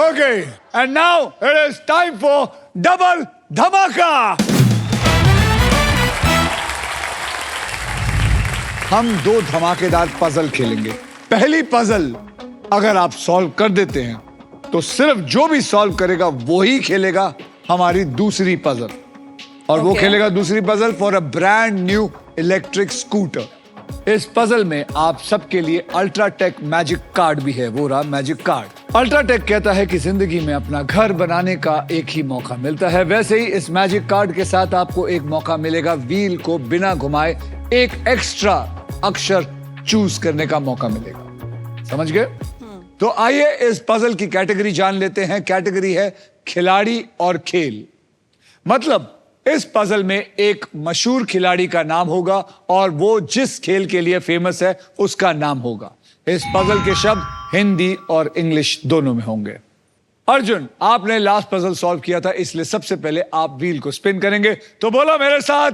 Okay, and now it is time for double धमाका. हम दो धमाकेदार पजल खेलेंगे. पहली पजल अगर आप सॉल्व कर देते हैं तो सिर्फ जो भी सॉल्व करेगा वो ही खेलेगा हमारी दूसरी पजल. और वो खेलेगा दूसरी puzzle for a brand new electric scooter. इस पजल में आप सबके लिए अल्ट्राटेक मैजिक कार्ड भी है. वो रहा मैजिक कार्ड. अल्ट्राटेक कहता है कि जिंदगी में अपना घर बनाने का एक ही मौका मिलता है. वैसे ही इस मैजिक कार्ड के साथ आपको एक मौका मिलेगा व्हील को बिना घुमाए एक एक्स्ट्रा अक्षर चूज करने का मौका मिलेगा. समझ गए? तो आइए इस पजल की कैटेगरी जान लेते हैं. कैटेगरी है खिलाड़ी और खेल. मतलब इस पजल में एक मशहूर खिलाड़ी का नाम होगा और वो जिस खेल के लिए फेमस है उसका नाम होगा. इस पजल के शब्द हिंदी और इंग्लिश दोनों में होंगे. अर्जुन, आपने लास्ट पजल सॉल्व किया था इसलिए सबसे पहले आप व्हील को स्पिन करेंगे. तो बोलो मेरे साथ,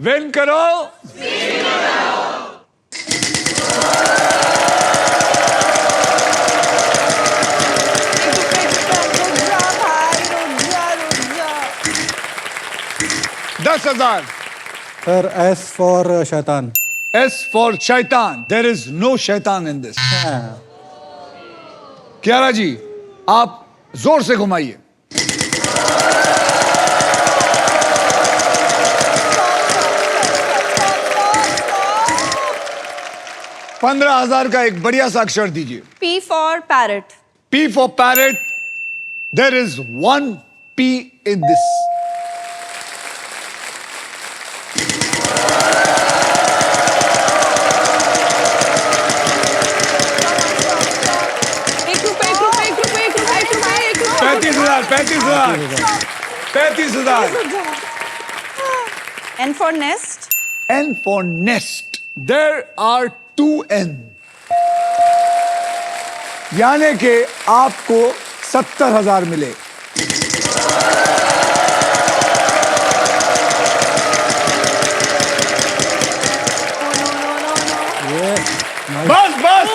विन करो. $10,000. सर एस फॉर शैतान. S for शैतान. There is no शैतान in this. क्यारा जी, आप जोर से घुमाइए. $15,000 का एक बढ़िया सा अक्षर दीजिए. P for parrot. P for parrot. There is one P in this. $35,000. N for nest. N for nest. There are two N. यानी कि आपको 70,000 मिले. बस बस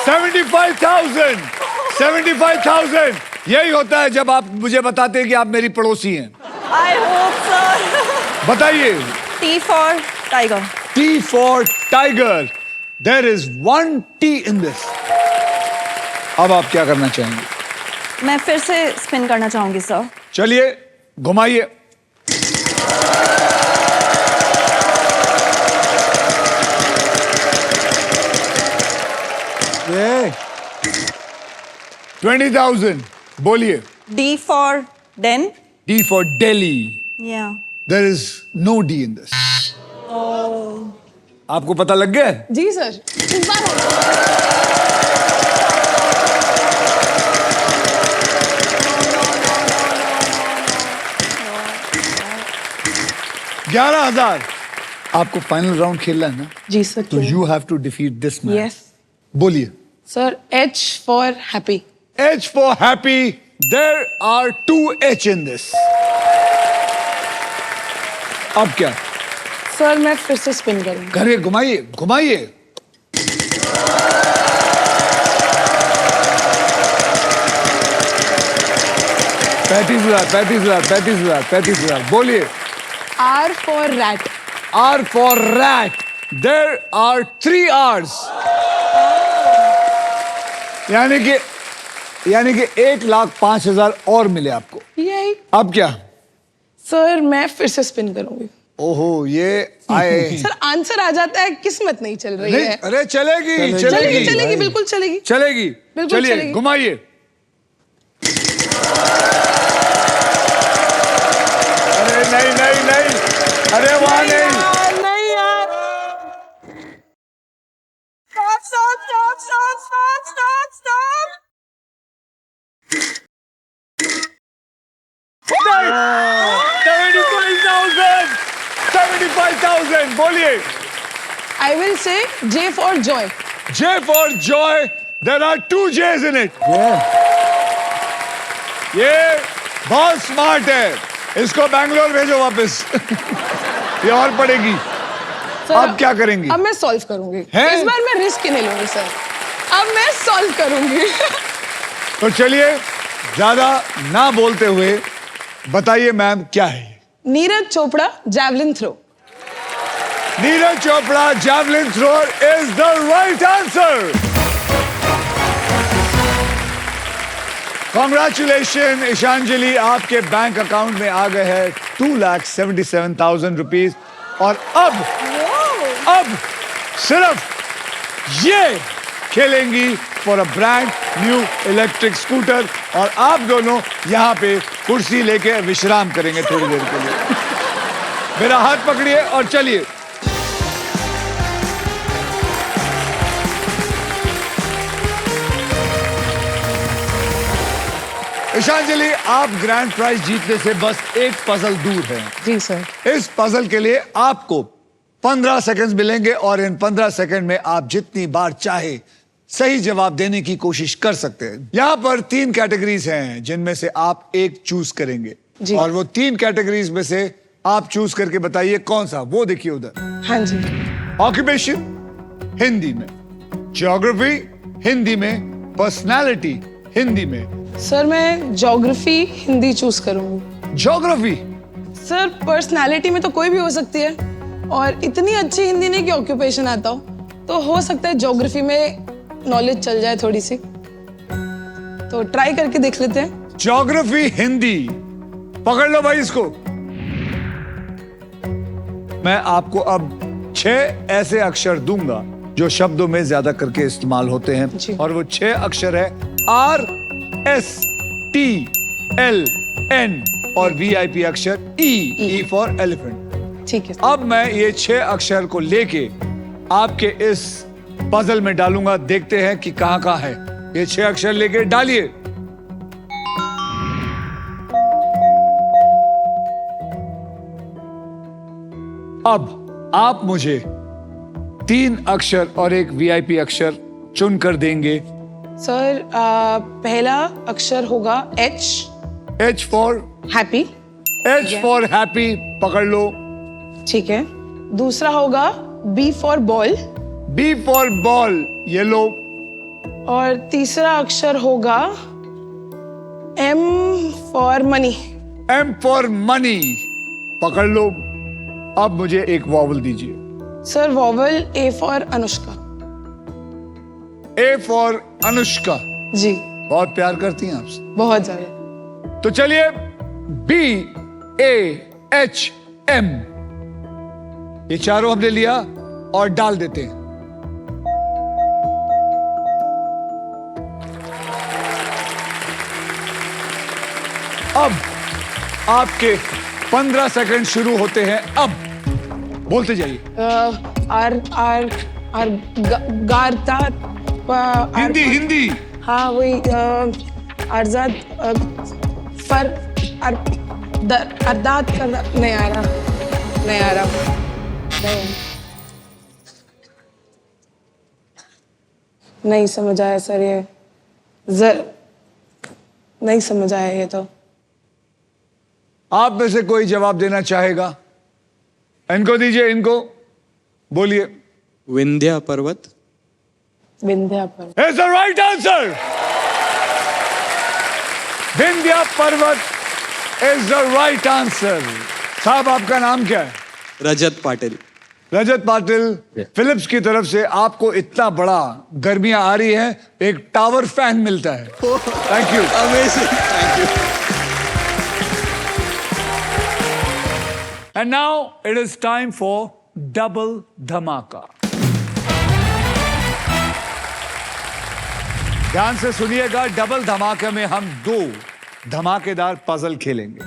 75,000. 75,000. यही होता है जब आप मुझे बताते हैं कि आप मेरी पड़ोसी हैं. I hope so. बताइए. T for tiger. T for tiger. There is one T in this. अब आप क्या करना चाहेंगे? मैं फिर से स्पिन करना चाहूंगी सर. चलिए घुमाइए. ये 20,000. बोलिए. D for den. D for Delhi. Yeah. There is no D in this. आपको पता लग गया? जी सर, इस बार होगा. 11,000. आपको फाइनल राउंड खेलना है ना? जी सर. तो you have to defeat this man. Yes बोलिए. Sir. H for happy. H for happy. There are two H in this. अब क्या? सर मैं फिर से स्पिन करूंगा. घरे घुमाइए घुमाइए. $35,000. बोलिए. R for rat. R for rat. There are three R's. यानी कि 1,05,000 और मिले आपको. यही. अब क्या? सर मैं फिर से स्पिन करूंगी. ओहो, ये आए. सर आंसर आ जाता है, किस्मत नहीं चल रही है. अरे चलेगी चलेगी चलेगी, बिल्कुल चलेगी. चलेगी. बिल्कुल चलिए चलेगी. घुमाइए. अरे नहीं. अरे वहां नहीं. नहीं यार. Stop. 75,000. बोलिए. I will say J for joy. J for joy. There are two J's in it. ये बहुत स्मार्ट है. इसको बैंगलोर भेजो वापस. ये और पड़ेगी. सर, अब क्या करेंगी? अब मैं सॉल्व करूंगी. हैं? इस बार मैं रिस्क नहीं लूंगी सर. अब मैं सॉल्व करूंगी. तो चलिए ज्यादा ना बोलते हुए बताइए मैम क्या है ये? Neeraj Chopra javelin throw. Neeraj Chopra javelin thrower is the right answer. Congratulation Ishanjali, आपके बैंक अकाउंट में आ गए हैं 2,77,000 रुपीज। और अब सिर्फ ये खेलेंगी for a brand new electric scooter. और आप दोनों यहां पे कुर्सी लेके विश्राम करेंगे थोड़ी देर के लिए। मेरा हाथ पकड़िए और चलिए। ईशांजलि, आप ग्रैंड प्राइज जीतने से बस एक पजल दूर हैं। जी सर। इस पजल के लिए आपको 15 सेकंड्स मिलेंगे और इन 15 सेकंड में आप जितनी बार चाहे सही जवाब देने की कोशिश कर सकते हैं। यहां पर 3 कैटेगरीज हैं जिनमें से आप एक चूज करेंगे जी। और वो 3 कैटेगरीज में से आप चूज करके बताइए कौन सा। वो देखिए उधर। हाँ जी। ऑक्यूपेशन हिंदी में, ज्योग्राफी हिंदी में, पर्सनालिटी हिंदी में। सर मैं ज्योग्राफी हिंदी चूज करूंगी। ज्योग्राफी सर पर्सनालिटी में तो कोई भी हो सकती है और इतनी अच्छी हिंदी नहीं कि ऑक्यूपेशन आता हो, तो हो सकता है ज्योग्राफी में नॉलेज चल जाए थोड़ी सी, तो ट्राई करके देख लेते हैं। ज्योग्राफी हिंदी, पकड़ लो भाई इसको। मैं आपको अब 6 ऐसे अक्षर दूंगा जो शब्दों में ज्यादा करके इस्तेमाल होते जी। हैं और वो 6 अक्षर है RSTLN और VIP अक्षर E फॉर एलिफेंट। ठीक है। अब मैं ये 6 अक्षर को लेके आपके इस पजल में डालूंगा। देखते हैं कि कहां कहां है। ये 6 अक्षर लेके डालिए। अब आप मुझे 3 अक्षर और एक VIP अक्षर चुनकर देंगे। सर पहला अक्षर होगा H। H for happy. H for happy, पकड़ लो। ठीक है। दूसरा होगा B for ball. B for ball, ये लो। और तीसरा अक्षर होगा M for money. M for money, पकड़ लो। अब मुझे एक वॉवल दीजिए। Sir vowel A for Anushka. A for Anushka. जी। बहुत प्यार करती हैं आपसे। बहुत ज्यादा। तो चलिए BAHM, ये चारों हमने लिया और डाल देते हैं। अब आपके 15 सेकंड शुरू होते हैं। अब बोलते जाइए। आर आर आर गारता हिंदी हिंदी। हाँ वही आरजाद फर अरदात नहीं आ रहा, नहीं आ रहा, नहीं समझ आया सर। ये नहीं समझ आया ये तो। आप में से कोई जवाब देना चाहेगा? इनको दीजिए, इनको बोलिए। विंध्या पर्वत। विंध्या पर्वत It's the right answer. Vindhya पर्वत is the right answer. साहब आपका नाम क्या है? रजत पाटिल। रजत पाटिल, फिलिप्स की तरफ से आपको इतना बड़ा गर्मियां आ रही है, एक टावर फैन मिलता है। Thank you. Amazing, thank you. And now it is time for double धमाका। ध्यान से सुनिएगा, डबल धमाके में हम 2 धमाकेदार पजल खेलेंगे।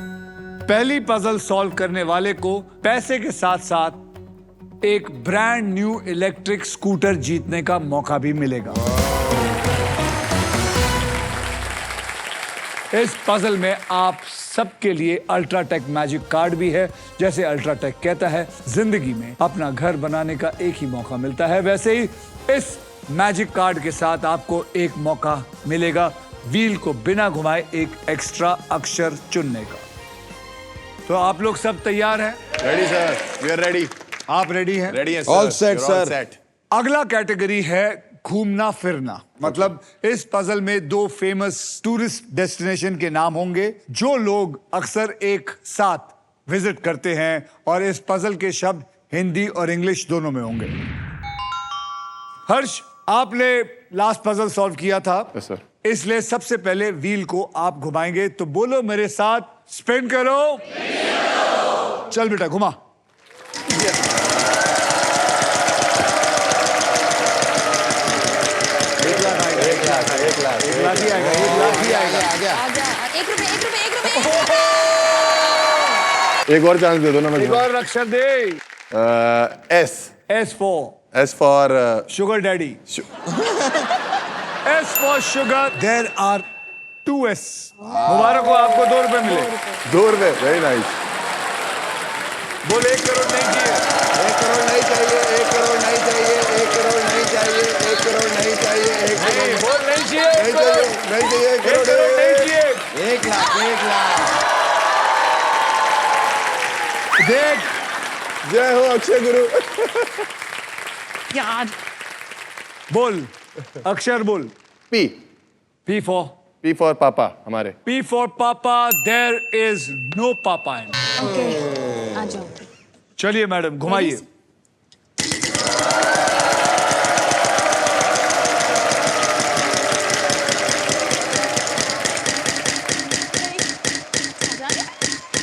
पहली पजल सॉल्व करने वाले को पैसे के साथ साथ एक ब्रांड न्यू इलेक्ट्रिक स्कूटर जीतने का मौका भी मिलेगा। इस पजल में आप सबके लिए अल्ट्राटेक मैजिक कार्ड भी है। जैसे अल्ट्राटेक कहता है, जिंदगी में अपना घर बनाने का एक ही मौका मिलता है, वैसे ही इस मैजिक कार्ड के साथ आपको एक मौका मिलेगा व्हील को बिना घुमाए एक एक्स्ट्रा अक्षर चुनने का। तो आप लोग सब तैयार हैं? Ready sir, we are ready. आप रेडी हैं? रेडी है All set, sir. अगला कैटेगरी है घूमना फिरना। मतलब इस पजल में 2 फेमस टूरिस्ट डेस्टिनेशन के नाम होंगे जो लोग अक्सर एक साथ विजिट करते हैं, और इस पजल के शब्द हिंदी और इंग्लिश दोनों में होंगे। हर्ष, आपने लास्ट पजल सॉल्व किया था, यस सर। इसलिए सबसे पहले व्हील को आप घुमाएंगे। तो बोलो मेरे साथ, स्पिन करो। चल बेटा घुमा। एक लाख ही आएगा, 1 लाख ही आएगा। एक रुपए एक और चांस दे दो ना एक और अक्षर दे। S S for sugar daddy. S for sugar. There are 2 S. मुबारक हो, आपको 2 रुपए मिले। 2 रुपए, वेरी नाइस। बोल 1 करोड़ नहीं चाहिए। 1 करोड़ नहीं चाहिए, 1 करोड़ नहीं चाहिए, 1 करोड़ नहीं चाहिए, 1 करोड़ नहीं चाहिए, 1 नहीं, करोड़ बोल नहीं चाहिए। नहीं चाहिए, नहीं चाहिए, 1 1 करोड़ नहीं चाहिए। 1 लाख, 1 लाख। देख, जय हो अक्षय गुरु। यार बोल अक्षर बोल। पी P for पापा हमारे। P for Papa. There is no Papa in. Okay आ जाओ। चलिए मैडम घुमाइए।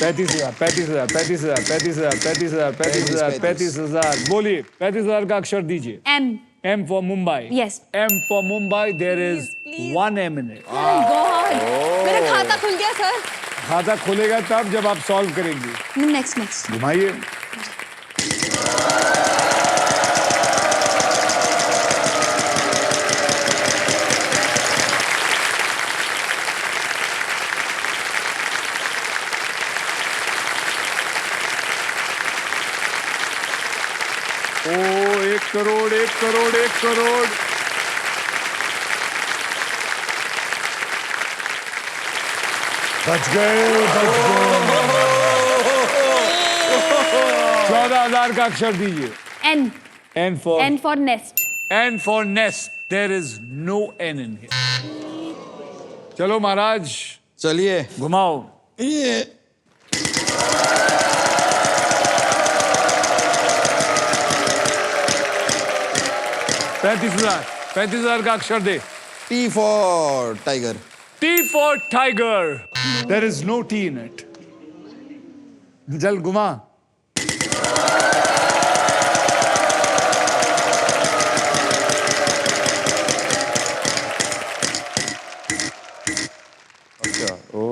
पैंतीस हजार। बोलिए 35,000 का अक्षर दीजिए। M M for Mumbai. Yes. M for Mumbai. There is Please. 1 M in it. God मेरा खाता खुल गया सर। खाता खुलेगा तब जब आप सॉल्व करेंगे। नेक्स्ट घुमाइए। ओ 1 करोड़ 1 करोड़ 1 करोड़। बच गए 14,000 का अक्षर दीजिए। N N for N for nest। N for nest. There is no N in here. चलो महाराज चलिए घुमाओ। ये 35,000 का अक्षर दे। T for tiger। T for tiger. There is no T in it. जल घुमा। ओ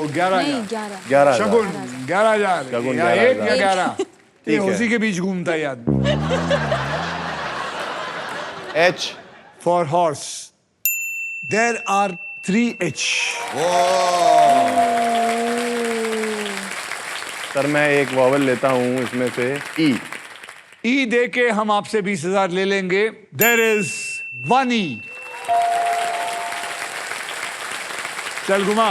11,000। नहीं 11 11 शगुन 11,000। शगुन या 1 या 11,000। 11। ये उसी के बीच घूमता है आदमी। H For horse. There are 3 H. Sir मैं एक वॉवल लेता हूँ इसमें से E। E दे के हम आपसे 20,000 ले लेंगे। There is 1 E. चल घुमा।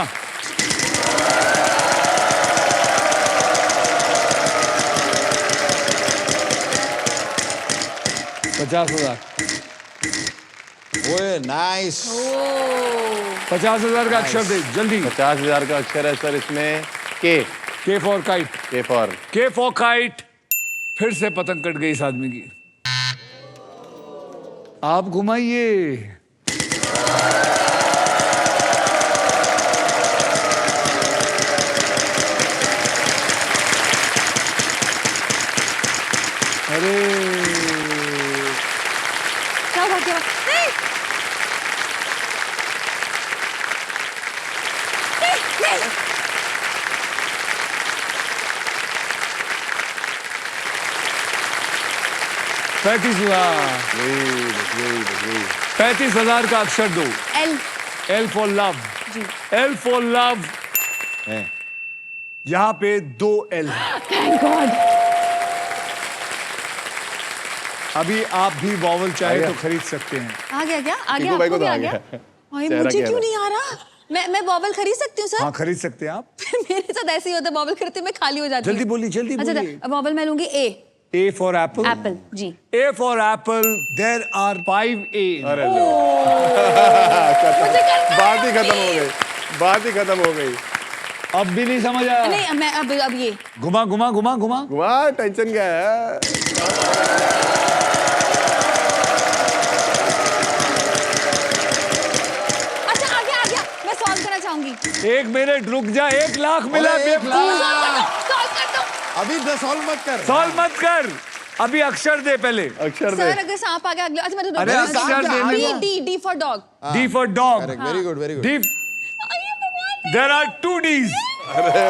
$50,000। ओए नाइस। 50,000 का अक्षर दे जल्दी। 50,000 का अक्षर है सर इसमें K। K for kite। K for kite। फिर से पतंग कट गई इस आदमी की। आप घुमाइए। अरे क्या हुआ क्या हुआ? नहीं नहीं नहीं 35,000 का अक्षर दो। L L for love। Ji L for love। है। यहाँ पे 2 L है। Thank God. अभी आप भी वॉवल चाहे गया। तो खरीद सकते हैं। आ गया क्या? आ गया? टिंकू भाई को आपको तो भी आ आ गया? गया। भाई चेहरा मुझे क्या क्यों है? नहीं आ रहा? मैं बॉबल खरीद सकती हूँ सर? हाँ खरीद सकते हैं आप। मेरे साथ ऐसे ही होता है, बॉबल खरीदते मैं खाली हो जाती हूँ। जल्दी बोलिए जल्दी अच्छा बोलिए। बॉबल मैं लूंगी A। A for apple. Apple जी। A for apple. There are 5 A's. अरे लो बात ही खत्म हो गई, बात ही खत्म हो गई। अब भी नहीं समझ आया। नहीं मैं अब ये घुमा घुमा घुमा घुमा। वाह टेंशन क्या है? अच्छा आ गया मैं सॉल्व करना चाहूंगी। 1 मिनट रुक जा, 1 लाख मिला। अरे, 1 लाख। सॉल्व कर दो। अभी सॉल्व मत कर। सॉल्व मत कर, अभी अक्षर दे पहले। अक्षर दे। सर अगर सांप आ गया अगले अच्छा मैं तो अरे अक्षर देने डी को। D D for dog. D for dog. Correct, very good, very good. D. There are 2 D's. अरे